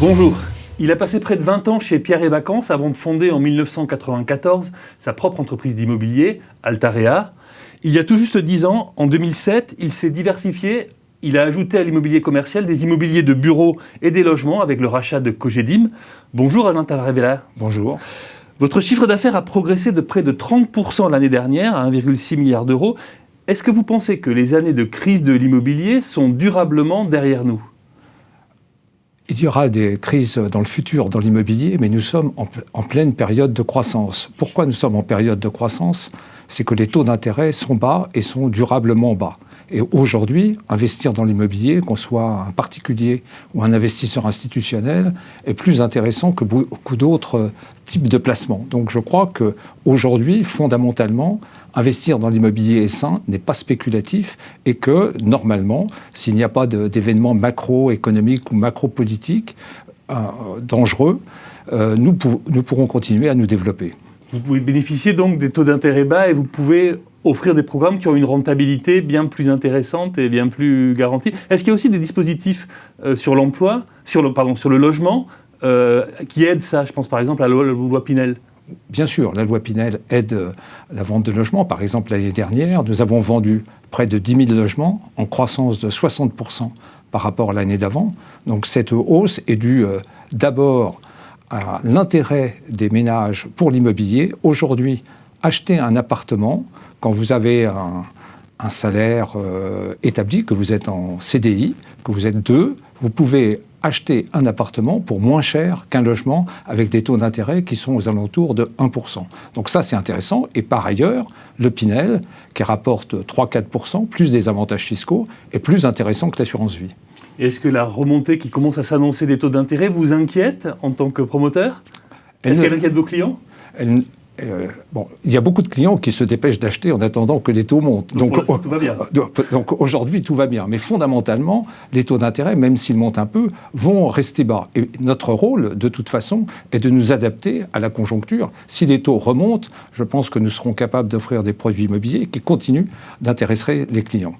Bonjour. Il a passé près de 20 ans chez Pierre & Vacances avant de fonder en 1994 sa propre entreprise d'immobilier, Altarea. Il y a tout juste 10 ans, en 2007, il s'est diversifié. Il a ajouté à l'immobilier commercial des immobiliers de bureaux et des logements avec le rachat de Cogedim. Bonjour Alain Tavaré-Vella. Bonjour. Votre chiffre d'affaires a progressé de près de 30% l'année dernière à 1,6 milliard d'euros. Est-ce que vous pensez que les années de crise de l'immobilier sont durablement derrière nous ? Il y aura des crises dans le futur dans l'immobilier, mais nous sommes en pleine période de croissance. Pourquoi nous sommes en période de croissance ? C'est que les taux d'intérêt sont bas et sont durablement bas. Et aujourd'hui, investir dans l'immobilier, qu'on soit un particulier ou un investisseur institutionnel, est plus intéressant que beaucoup d'autres types de placements. Donc je crois qu'aujourd'hui, fondamentalement, investir dans l'immobilier est sain, n'est pas spéculatif et que, normalement, s'il n'y a pas d'événements macroéconomiques ou macro-politiques dangereux, nous pourrons continuer à nous développer. Vous pouvez bénéficier donc des taux d'intérêt bas et vous pouvez offrir des programmes qui ont une rentabilité bien plus intéressante et bien plus garantie. Est-ce qu'il y a aussi des dispositifs sur l'emploi, sur le logement, qui aident ça ? Je pense par exemple à la loi Pinel. Bien sûr, la loi Pinel aide la vente de logements. Par exemple, l'année dernière, nous avons vendu près de 10 000 logements en croissance de 60% par rapport à l'année d'avant. Donc cette hausse est due d'abord à l'intérêt des ménages pour l'immobilier. Aujourd'hui, acheter un appartement, quand vous avez un salaire établi, que vous êtes en CDI, que vous êtes deux, vous pouvez acheter un appartement pour moins cher qu'un logement avec des taux d'intérêt qui sont aux alentours de 1%. Donc ça, c'est intéressant. Et par ailleurs, le Pinel, qui rapporte 3-4%, plus des avantages fiscaux, est plus intéressant que l'assurance vie. Et est-ce que la remontée qui commence à s'annoncer des taux d'intérêt vous inquiète en tant que promoteur ? Est-ce qu'elle inquiète vos clients ? Il y a beaucoup de clients qui se dépêchent d'acheter en attendant que les taux montent. Donc tout va bien. Donc aujourd'hui, tout va bien. Mais fondamentalement, les taux d'intérêt, même s'ils montent un peu, vont rester bas. Et notre rôle, de toute façon, est de nous adapter à la conjoncture. Si les taux remontent, je pense que nous serons capables d'offrir des produits immobiliers qui continuent d'intéresser les clients.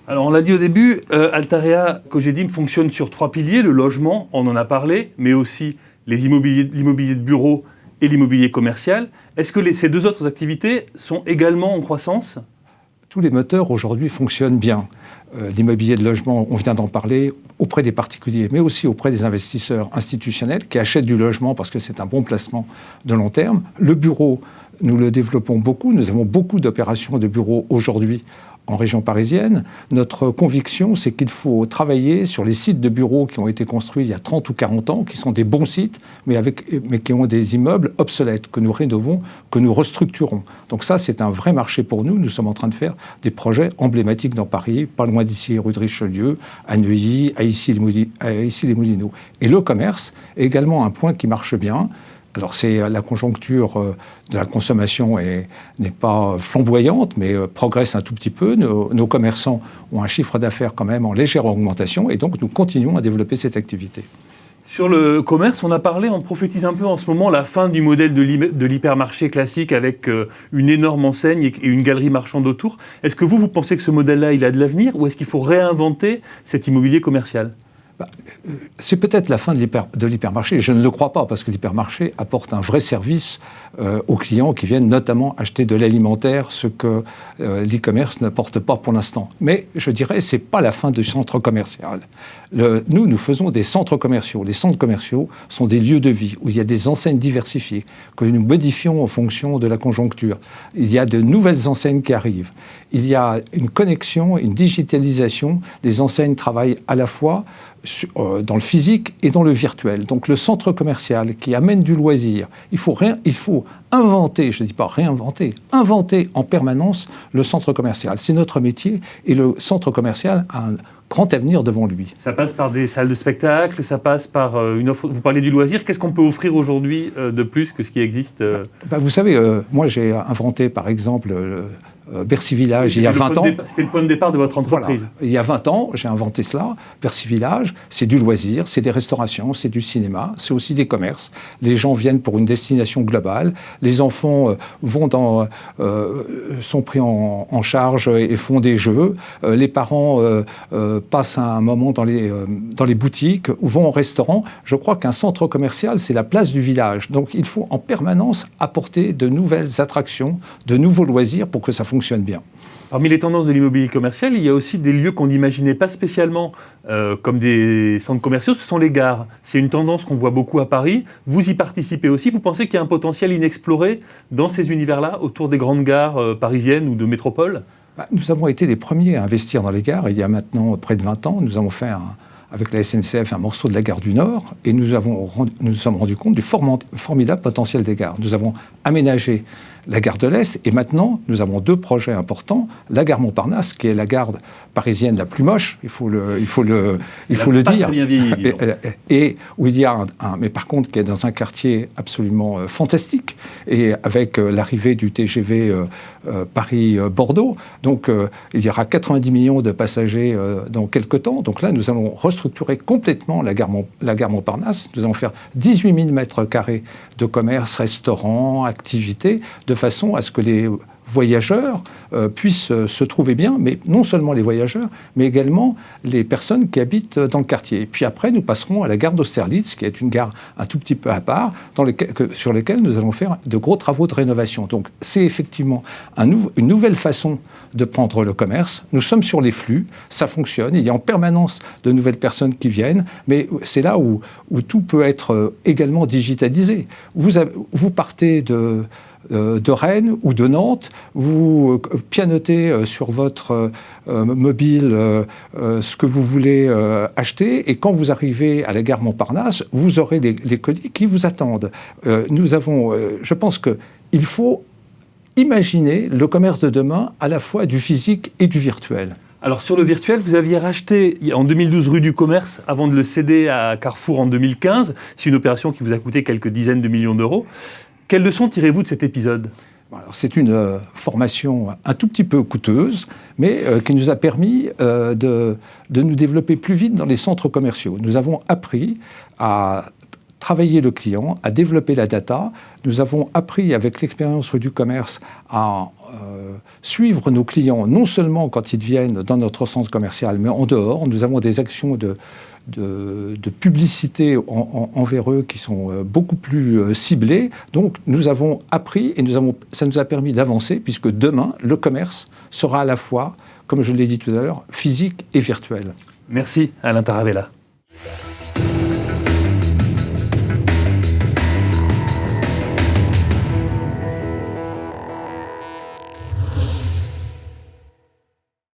Alors on l'a dit au début, Altarea Cogedim fonctionne sur 3 piliers. Le logement, on en a parlé, mais aussi l'immobilier de bureau et l'immobilier commercial. Est-ce que ces deux autres activités sont également en croissance ? Tous les moteurs aujourd'hui fonctionnent bien. L'immobilier de logement, on vient d'en parler, auprès des particuliers, mais aussi auprès des investisseurs institutionnels qui achètent du logement parce que c'est un bon placement de long terme. Le bureau, nous le développons beaucoup. Nous avons beaucoup d'opérations de bureaux aujourd'hui en région parisienne. Notre conviction, c'est qu'il faut travailler sur les sites de bureaux qui ont été construits il y a 30 ou 40 ans, qui sont des bons sites, mais qui ont des immeubles obsolètes, que nous rénovons, que nous restructurons. Donc ça, c'est un vrai marché pour nous. Nous sommes en train de faire des projets emblématiques dans Paris, pas loin d'ici, rue de Richelieu, à Neuilly, à Issy-les-Moulineaux. Et le commerce est également un point qui marche bien. Alors la conjoncture de la consommation n'est pas flamboyante, mais progresse un tout petit peu. Nos commerçants ont un chiffre d'affaires quand même en légère augmentation, et donc nous continuons à développer cette activité. Sur le commerce, on prophétise un peu en ce moment la fin du modèle de l'hypermarché classique avec une énorme enseigne et une galerie marchande autour. Est-ce que vous pensez que ce modèle-là, il a de l'avenir, ou est-ce qu'il faut réinventer cet immobilier commercial ? C'est peut-être la fin de l'hypermarché. Je ne le crois pas, parce que l'hypermarché apporte un vrai service aux clients qui viennent notamment acheter de l'alimentaire, ce que l'e-commerce n'apporte pas pour l'instant. Mais je dirais, ce n'est pas la fin du centre commercial. Nous faisons des centres commerciaux. Les centres commerciaux sont des lieux de vie où il y a des enseignes diversifiées, que nous modifions en fonction de la conjoncture. Il y a de nouvelles enseignes qui arrivent. Il y a une connexion, une digitalisation. Les enseignes travaillent à la fois dans le physique et dans le virtuel. Donc le centre commercial qui amène du loisir, il faut inventer, je ne dis pas réinventer, inventer en permanence le centre commercial. C'est notre métier et le centre commercial a un grand avenir devant lui. Ça passe par des salles de spectacle, ça passe par une offre. Vous parlez du loisir, qu'est-ce qu'on peut offrir aujourd'hui de plus que ce qui existe Vous savez, moi j'ai inventé par exemple Bercy Village, il y a 20 ans. C'était le point de départ de votre entreprise. Voilà. Il y a 20 ans, j'ai inventé cela. Bercy Village, c'est du loisir, c'est des restaurations, c'est du cinéma, c'est aussi des commerces. Les gens viennent pour une destination globale. Les enfants sont pris en charge et font des jeux. Les parents passent un moment dans les boutiques ou vont au restaurant. Je crois qu'un centre commercial, c'est la place du village. Donc il faut en permanence apporter de nouvelles attractions, de nouveaux loisirs pour que ça fonctionne bien. Parmi les tendances de l'immobilier commercial, il y a aussi des lieux qu'on n'imaginait pas spécialement comme des centres commerciaux, ce sont les gares. C'est une tendance qu'on voit beaucoup à Paris. Vous y participez aussi. Vous pensez qu'il y a un potentiel inexploré dans ces univers-là, autour des grandes gares parisiennes ou de métropoles ? Nous avons été les premiers à investir dans les gares. Il y a maintenant près de 20 ans, nous avons fait avec la SNCF un morceau de la gare du Nord et nous nous sommes rendus compte du formidable potentiel des gares. Nous avons aménagé la gare de l'Est et maintenant nous avons deux projets importants. La gare Montparnasse, qui est la gare parisienne la plus moche, il faut le dire, très bien vieilli, et où il y a mais par contre qui est dans un quartier absolument fantastique et avec l'arrivée du TGV Paris-Bordeaux. Donc il y aura 90 millions de passagers dans quelques temps. Donc là nous allons restructurer complètement la gare Montparnasse. Nous allons faire 18 000 mètres carrés de commerce, restaurants, activités, de façon à ce que les voyageurs puissent se trouver bien, mais non seulement les voyageurs, mais également les personnes qui habitent dans le quartier. Et puis après, nous passerons à la gare d'Austerlitz, qui est une gare un tout petit peu à part, sur laquelle nous allons faire de gros travaux de rénovation. Donc c'est effectivement une nouvelle façon de prendre le commerce. Nous sommes sur les flux, ça fonctionne, il y a en permanence de nouvelles personnes qui viennent, mais c'est là où tout peut être également digitalisé. Vous partez de Rennes ou de Nantes, vous pianotez sur votre mobile ce que vous voulez acheter et quand vous arrivez à la gare Montparnasse, vous aurez les colis qui vous attendent. Je pense qu'il faut imaginer le commerce de demain à la fois du physique et du virtuel. Alors sur le virtuel, vous aviez racheté en 2012 rue du Commerce avant de le céder à Carrefour en 2015. C'est une opération qui vous a coûté quelques dizaines de millions d'euros. Quelle leçon tirez-vous de cet épisode ? Alors, c'est une formation un tout petit peu coûteuse, mais qui nous a permis de nous développer plus vite dans les centres commerciaux. Nous avons appris à travailler le client, à développer la data. Nous avons appris avec l'expérience rue du Commerce à suivre nos clients, non seulement quand ils viennent dans notre centre commercial, mais en dehors. Nous avons des actions de publicité envers eux qui sont beaucoup plus ciblées. Donc nous avons appris et ça nous a permis d'avancer puisque demain, le commerce sera à la fois, comme je l'ai dit tout à l'heure, physique et virtuel. Merci Alain Taravella.